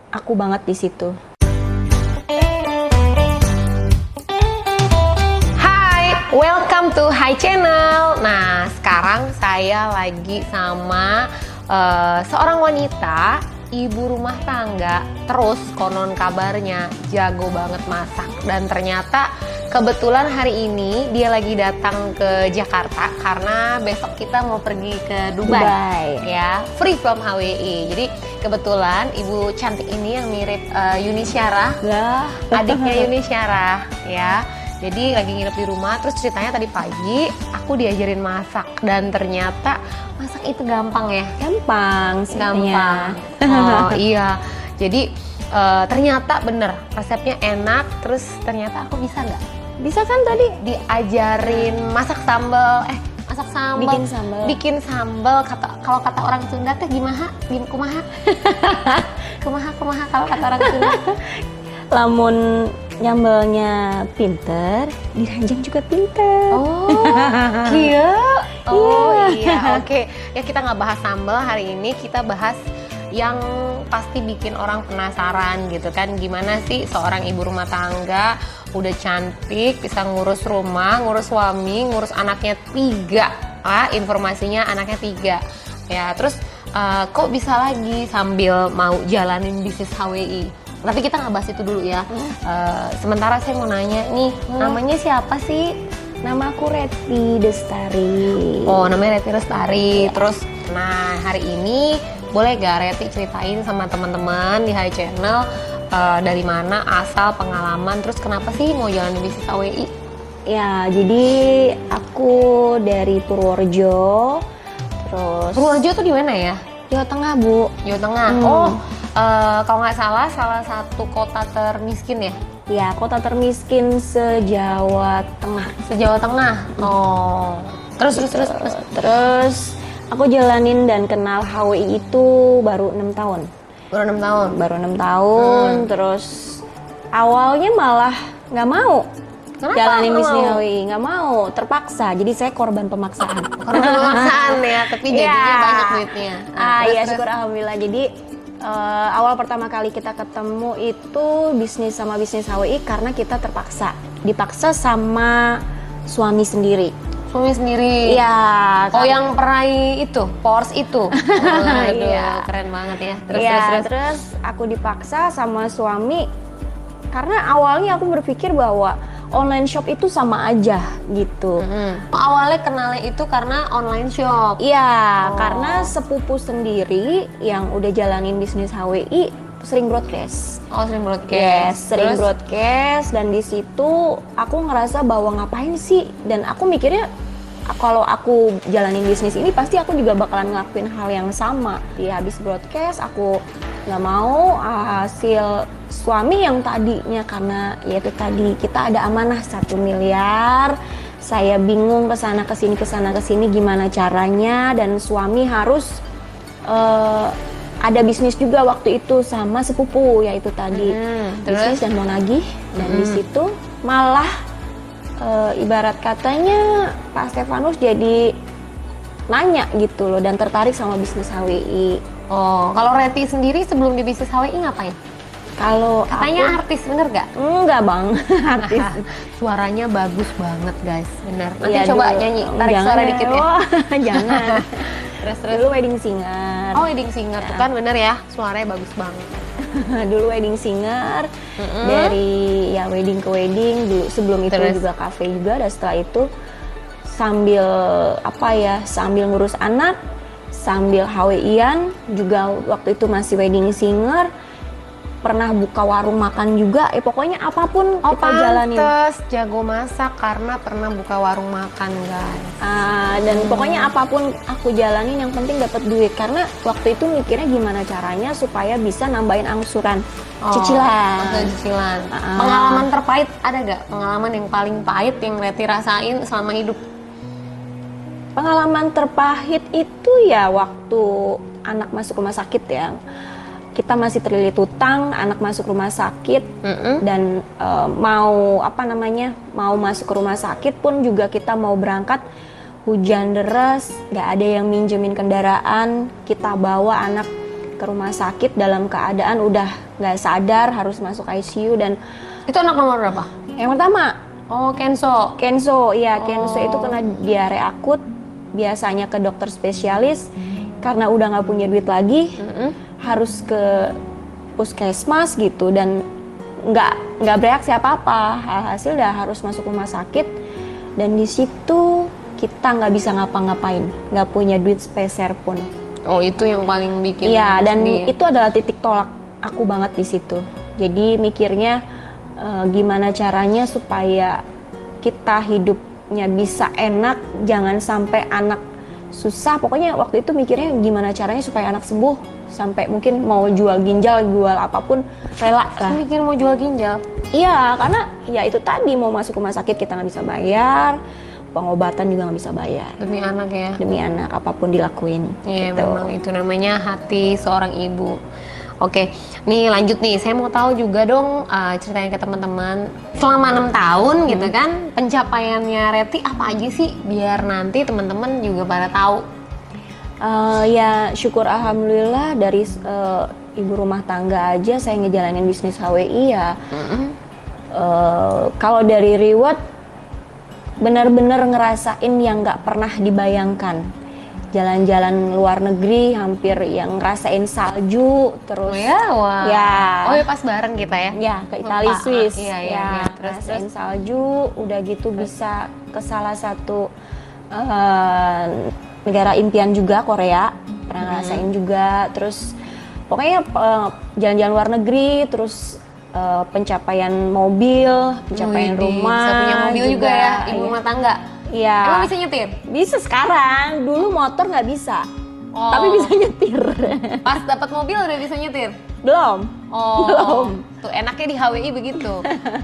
aku banget di situ. Hai, welcome to Hi Channel. Nah, sekarang saya lagi sama seorang wanita, ibu rumah tangga, terus konon kabarnya jago banget masak. Dan ternyata kebetulan hari ini dia lagi datang ke Jakarta karena besok kita mau pergi ke Dubai. Ya, free from HWI. Jadi kebetulan ibu cantik ini yang mirip Yuni Syarah, adiknya Yuni Syarah, ya. Jadi lagi nginep di rumah, terus ceritanya tadi pagi aku diajarin masak dan ternyata masak itu gampang ya. Gampang sebenarnya. Oh iya, jadi ternyata bener resepnya enak, terus ternyata aku bisa nggak? Bisa kan tadi? Diajarin masak sambal, Bikin sambal. Kalau kata orang Sunda teh gimana? Kumaha? Kumaha kalau kata orang Sunda? Lamun nyambelnya pinter, diranjang juga pinter. Oh, iya. Oh iya, oke. Ya kita nggak bahas sambal hari ini, kita bahas yang pasti bikin orang penasaran gitu kan. Gimana sih seorang ibu rumah tangga udah cantik, bisa ngurus rumah, ngurus suami, ngurus anaknya 3. Informasinya anaknya 3. Ya, terus kok bisa lagi sambil mau jalanin bisnis HWI. Tapi kita nggak bahas itu dulu ya. Sementara saya mau nanya nih, namanya siapa sih? Nama aku Reti Destari. Oh, namanya Reti Lestari. Terus, nah hari ini boleh gak Reti ceritain sama teman-teman di Hi Channel dari mana asal pengalaman, terus kenapa sih mau jalan bisnis HWI? Ya, jadi aku dari Purworejo. Terus Purworejo tuh di mana ya? Jawa Tengah, Bu. Jawa Tengah. Oh, kalau nggak salah satu kota termiskin ya? Ya, kota termiskin se-Jawa Tengah. Se-Jawa Tengah. Oh. Terus. Terus aku jalanin dan kenal HWI itu baru 6 tahun. Baru 6 tahun. Terus awalnya malah nggak mau. Kenapa jalanin nggak bisnis mau? HWI, nggak mau, terpaksa. Jadi saya korban pemaksaan. Korban pemaksaan ya, tapi jadinya banyak duitnya. Iya, syukur alhamdulillah. Jadi awal pertama kali kita ketemu itu bisnis HWI karena kita dipaksa sama suami sendiri. Suami sendiri. Iya. Oh, yang perai itu, Porsche itu. Aduh, Iya. keren banget ya. Terus aku dipaksa sama suami karena awalnya aku berpikir bahwa online shop itu sama aja gitu. Awalnya kenalnya itu karena online shop. Iya, karena sepupu sendiri yang udah jalanin bisnis HWI sering broadcast. Oh, sering broadcast. Sering broadcast, dan di situ aku ngerasa bahwa ngapain sih, dan aku mikirnya kalau aku jalanin bisnis ini pasti aku juga bakalan ngelakuin hal yang sama. Di habis broadcast aku nggak mau hasil suami yang tadinya, karena yaitu tadi kita ada amanah 1 miliar. Saya bingung kesana kesini gimana caranya, dan suami harus ada bisnis juga waktu itu sama sepupu yaitu tadi bisnis dan mau nagih. Dan di situ malah ibarat katanya Pak Stefanus jadi nanya gitu loh dan tertarik sama bisnis HWI. Oh, kalau Reti sendiri sebelum di bisnis HWI ngapain? Kalau Katanya artis, bener gak? Enggak bang, artis. Suaranya bagus banget guys, bener. Nanti Iya, coba dulu. nyanyi, tarik Jangan suara ya. dikit ya. Wah, jangan. Terus. Dulu wedding singer. Oh, wedding singer tuh kan bener ya, suaranya bagus banget. Dulu wedding singer. Dari ya wedding ke wedding. Dulu sebelum itu juga cafe juga. Dan setelah itu sambil sambil ngurus anak, sambil HWI-an juga waktu itu masih wedding singer. Pernah buka warung makan juga, pokoknya apapun kita jalanin. Pantes jago masak karena pernah buka warung makan guys. Dan pokoknya apapun aku jalanin yang penting dapat duit, karena waktu itu mikirnya gimana caranya supaya bisa nambahin angsuran cicilan. Cicilan. Pengalaman terpahit ada gak? Pengalaman yang paling pahit yang Reti rasain selama hidup? Pengalaman terpahit itu ya waktu anak masuk rumah sakit ya. Kita masih terlilit hutang, anak masuk rumah sakit, dan mau masuk ke rumah sakit pun juga kita mau berangkat, hujan deras, gak ada yang minjemin kendaraan, kita bawa anak ke rumah sakit dalam keadaan udah nggak sadar, harus masuk ICU. Dan Itu anak nomor berapa? yang pertama, Oh, Kenzo. Kenzo, iya Kenzo Oh. itu kena diare akut, biasanya ke dokter spesialis, karena udah nggak punya duit lagi, harus ke puskesmas gitu, dan nggak bereaksi apa-apa, hasil dah harus masuk rumah sakit, dan di situ kita nggak bisa ngapa-ngapain, nggak punya duit sepeser pun. Oh, itu yang paling bikin Iya, dan sedih. itu adalah titik tolak aku banget di situ. Jadi mikirnya gimana caranya supaya kita hidupnya bisa enak, jangan sampai anak susah. Pokoknya waktu itu mikirnya gimana caranya supaya anak sembuh, sampai mungkin mau jual ginjal, jual apapun rela lah. Mikir mau jual ginjal. Iya, karena ya itu tadi, mau masuk rumah sakit kita nggak bisa bayar, pengobatan juga nggak bisa bayar. Demi anak ya. Demi anak apapun dilakuin. Iya, gitu. memang itu namanya hati seorang ibu. Oke, nih lanjut nih. Saya mau tahu juga dong, ceritain ke teman-teman. Selama 6 tahun gitu kan, pencapaiannya Reti apa aja sih? Biar nanti teman-teman juga pada tahu. Ya syukur alhamdulillah dari ibu rumah tangga aja saya ngejalanin bisnis HWI ya. Kalau dari reward, benar-benar ngerasain yang nggak pernah dibayangkan. Jalan-jalan luar negeri, hampir yang ngerasain salju, terus Oh ya, wah. ya, Oh ya, pas bareng kita ya. ya ke Italia, Lupa. Swiss, Iya, iya, ya iya. Terus, ngerasain terus. salju, udah gitu bisa ke salah satu negara impian juga, Korea, pernah ngerasain juga. Terus pokoknya jalan-jalan luar negeri, terus pencapaian mobil, pencapaian Widih, rumah, bisa punya mobil juga ya, ibu iya. rumah tangga. Iya. Emang bisa nyetir? Bisa sekarang, dulu motor nggak bisa, Oh. tapi bisa nyetir. Pas dapat mobil udah bisa nyetir? Belum. Oh, Belum. tuh enaknya di HWI begitu.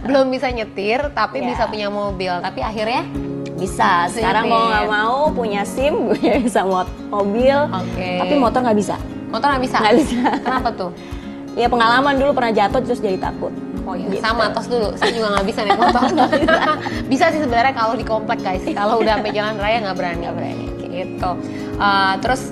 Belum bisa nyetir, tapi Ya. bisa punya mobil. Tapi akhirnya, Bisa. Sekarang mau nggak mau punya SIM, gue bisa mobil, oke. tapi motor nggak bisa. Motor nggak bisa? Nggak bisa. Kenapa tuh? Ya pengalaman dulu pernah jatuh terus jadi takut. Oh iya, Gitu. sama tos dulu. Saya juga nggak bisa naik motor. Bisa sih sebenarnya kalau di komplek guys. Kalau udah sampai jalan raya nggak berani. Gitu. Terus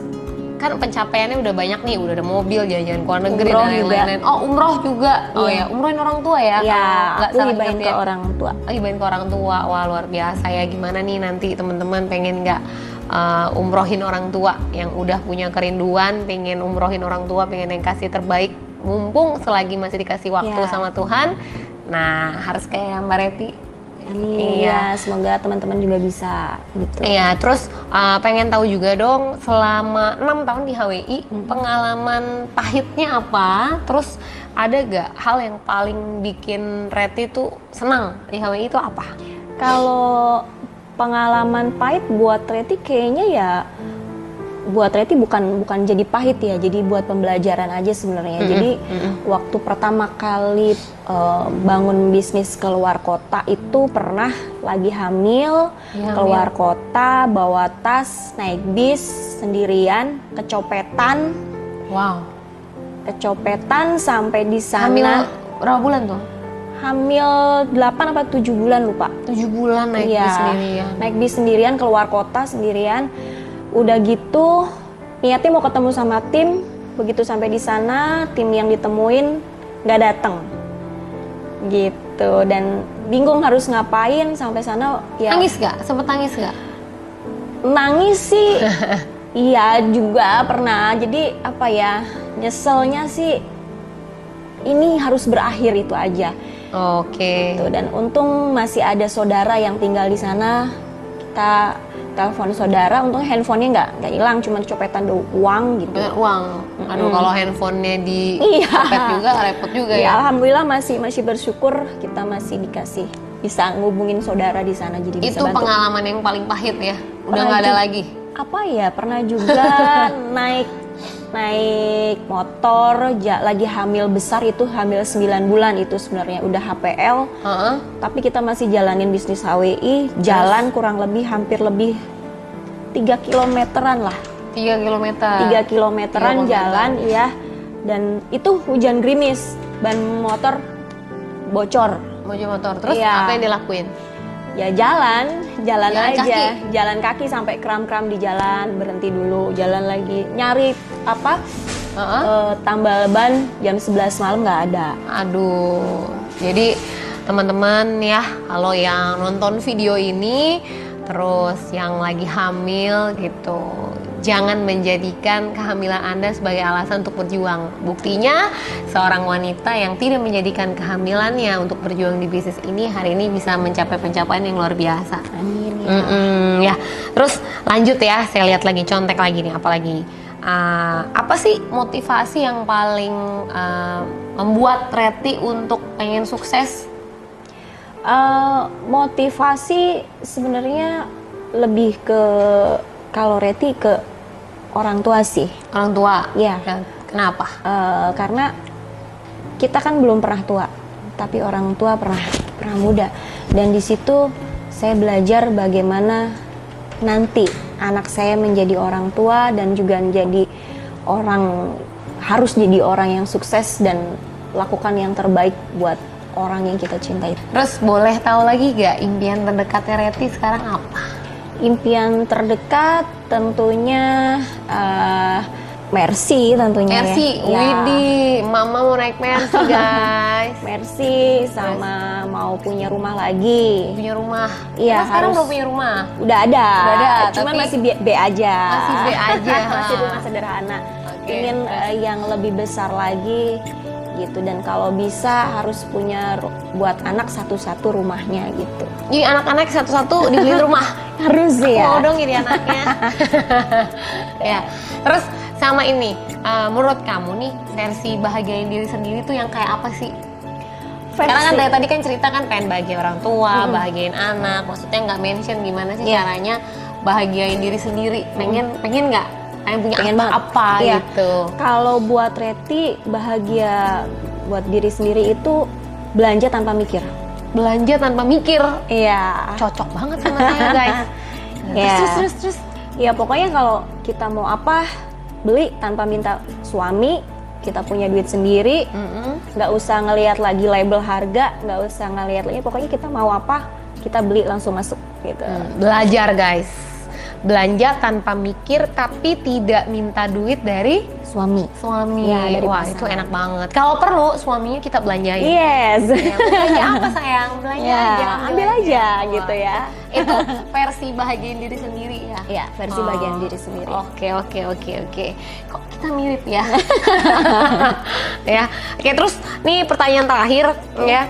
kan pencapaiannya udah banyak nih, udah ada mobil, jalan-jalan ke luar negeri Umroh dan juga. lain-lain. Oh, umroh juga. Oh Iya. ya, umrohin orang tua ya. Ya, kalau nggak aku salah hibahin ingat ke ya. orang tua. Oh, hibahin ke orang tua. Wah, luar biasa ya. Gimana nih nanti teman-teman pengen nggak umrohin orang tua yang udah punya kerinduan, pengen umrohin orang tua, pengen yang kasih terbaik, mumpung selagi masih dikasih waktu Ya. sama Tuhan. Nah, harus kayak Mbak Reti. Amin. Iya. Ya, semoga teman-teman juga bisa gitu. Iya, terus pengen tahu juga dong, selama 6 tahun di HWI, pengalaman pahitnya apa? Terus ada gak hal yang paling bikin Reti tuh senang di HWI itu apa? Kalau pengalaman pahit buat Reti kayaknya ya, buat Reti bukan jadi pahit ya, jadi buat pembelajaran aja sebenarnya. Jadi waktu pertama kali bangun bisnis keluar kota itu pernah lagi hamil, Iya, keluar kota, bawa tas, naik bis sendirian, kecopetan sampai di Hamil sana. berapa bulan tuh? Hamil 8 apa 7 bulan lupa. 7 bulan naik Iya, bis sendirian. naik bis sendirian, keluar kota sendirian. Udah gitu niatnya mau ketemu sama tim, begitu sampai di sana tim yang ditemuin nggak datang gitu, dan bingung harus ngapain. Sampai sana ya Nangis gak? Sempet nangis gak? nangis sih. Iya juga pernah. Jadi apa ya, nyeselnya sih ini harus berakhir itu aja. Oke. Gitu. Dan untung masih ada saudara yang tinggal di sana. Kita telepon saudara, untung handphonenya nggak hilang, cuma copetan uang gitu. Bener uang. Aduh, kalau handphonenya di Iya. copet juga repot juga Ya, ya. alhamdulillah masih bersyukur kita masih dikasih, bisa ngubungin saudara di sana, jadi bisa Itu bantu. pengalaman yang paling pahit ya. Udah Pernah nggak ada juga. lagi. Apa ya, pernah juga naik motor lagi hamil besar, itu hamil 9 bulan, itu sebenarnya udah HPL. Heeh. Tapi kita masih jalanin bisnis HWI, jalan kurang lebih hampir lebih 3 kilometeran lah. 3 kilometer. 3 kilometeran jalan, iya. Dan itu hujan gerimis, ban motor bocor. Mojo motor. Terus Iya. apa yang dilakuin? Ya jalan Jalan aja. kaki? Jalan kaki sampai kram-kram di jalan, berhenti dulu, jalan lagi. Nyari apa? tambal ban jam 11 malam nggak ada. Aduh, jadi teman-teman ya, kalau yang nonton video ini, terus yang lagi hamil gitu, jangan menjadikan kehamilan Anda sebagai alasan untuk berjuang. Buktinya, seorang wanita yang tidak menjadikan kehamilannya untuk berjuang di bisnis ini, hari ini bisa mencapai pencapaian yang luar biasa. Amin ya. Ya, terus lanjut ya, saya lihat lagi, contek lagi nih, apalagi. Apa sih motivasi yang paling membuat Reti untuk pengen sukses? Motivasi sebenarnya lebih ke, kalau Reti ke orang tua sih. Orang tua? Iya. Kenapa? Karena kita kan belum pernah tua, tapi orang tua pernah muda. Dan di situ saya belajar bagaimana nanti anak saya menjadi orang tua dan juga harus jadi orang yang sukses dan lakukan yang terbaik buat orang yang kita cintai. Terus boleh tahu lagi gak impian terdekatnya Reti sekarang apa? Impian terdekat tentunya Mercy tentunya. Mercy, ya. widih, mama mau naik Mercy guys. Mercy sama mau punya rumah lagi. Punya rumah. Iya, sekarang harus. belum punya rumah. Udah ada. Cuman tapi masih B aja. Masih B aja. Masih rumah sederhana. Ingin yang lebih besar lagi gitu, dan kalau bisa harus punya buat anak satu-satu rumahnya gitu. Jadi anak-anak satu-satu dibeliin rumah. Harus ya. Mau dong jadi anaknya. Ya. Terus sama ini, menurut kamu nih versi bahagiain diri sendiri tuh yang kayak apa sih? Karena kan dari tadi kan cerita kan pengen bahagia orang tua, bahagiain anak, maksudnya nggak mention gimana sih caranya bahagiain diri sendiri. Pengen nggak? Pengen apa ya. gitu? Kalau buat Reti, bahagia buat diri sendiri itu belanja tanpa mikir. Belanja tanpa mikir. Iya. Cocok banget sama saya guys. Ya. Terus. Ya pokoknya kalau kita mau apa, beli tanpa minta suami. Kita punya duit sendiri, nggak usah ngelihat lagi label harga, nggak usah ngelihat lagi. Pokoknya kita mau apa, kita beli langsung masuk gitu. Belajar guys. Belanja tanpa mikir tapi tidak minta duit dari suami. Ya, dari wah pasangan. Itu enak banget. Kalau perlu suaminya kita belanjain. Yes. Ya, belanja apa sayang? Belanja ya, aja. Ambil aja gitu ya. Itu versi bahagiain diri sendiri ya. Iya, versi bahagian diri sendiri. Oke. Kok kita mirip ya? Ya. Oke, terus nih pertanyaan terakhir ya.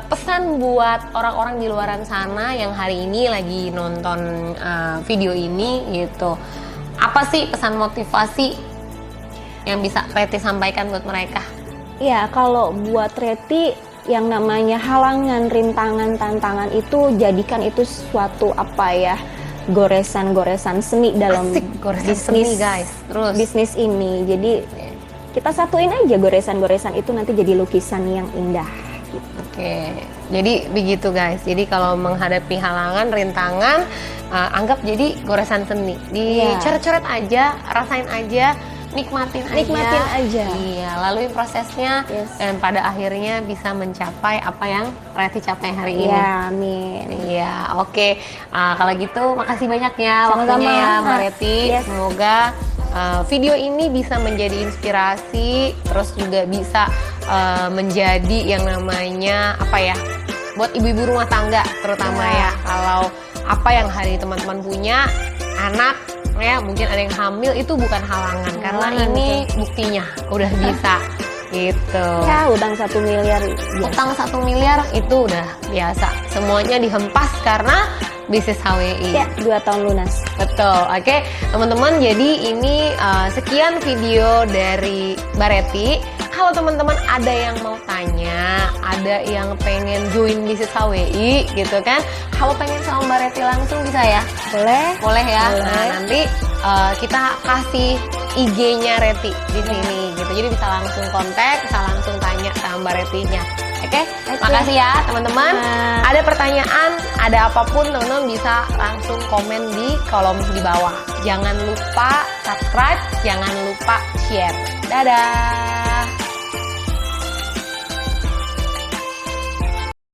Pesan buat orang-orang di luaran sana yang hari ini lagi nonton video ini gitu, apa sih pesan motivasi yang bisa Reti sampaikan buat mereka? Ya, kalau buat Reti, yang namanya halangan, rintangan, tantangan itu jadikan itu suatu goresan-goresan seni dalam bisnis seni, guys. Terus bisnis ini. Jadi kita satuin aja goresan-goresan itu nanti jadi lukisan yang indah. Oke, jadi begitu guys. Jadi kalau menghadapi halangan, rintangan, anggap jadi goresan seni. Dicoret-coret aja, rasain aja, nikmatin aja. Iya, lalui prosesnya dan pada akhirnya bisa mencapai apa yang Reti capai hari ini. Iya, amin. Iya, oke. Kalau gitu makasih banyak ya waktunya ya Mbak Reti. Semoga video ini bisa menjadi inspirasi, terus juga bisa menjadi yang namanya buat ibu-ibu rumah tangga terutama ya. Kalau apa yang hari teman-teman punya, anak ya mungkin ada yang hamil, itu bukan halangan karena ini buktinya udah bisa gitu. Ya, utang 1 miliar. Utang 1 miliar itu udah biasa. Semuanya dihempas karena bisnis HWI. Ya, 2 tahun lunas. Betul. Oke, teman-teman, jadi ini sekian video dari Mbak Reti. Kalau teman-teman ada yang mau tanya, ada yang pengen join bisnis HWI gitu kan, kalau pengen sama Mbak Reti langsung bisa ya? Boleh ya. Boleh. Nah, nanti kita kasih IG-nya Reti di sini gitu. Jadi bisa langsung kontak, bisa langsung tanya sama Mbak Retinya. Oke? Makasih ya teman-teman. Ada pertanyaan, ada apapun teman-teman bisa langsung komen di kolom di bawah. Jangan lupa subscribe, jangan lupa share. Dadah.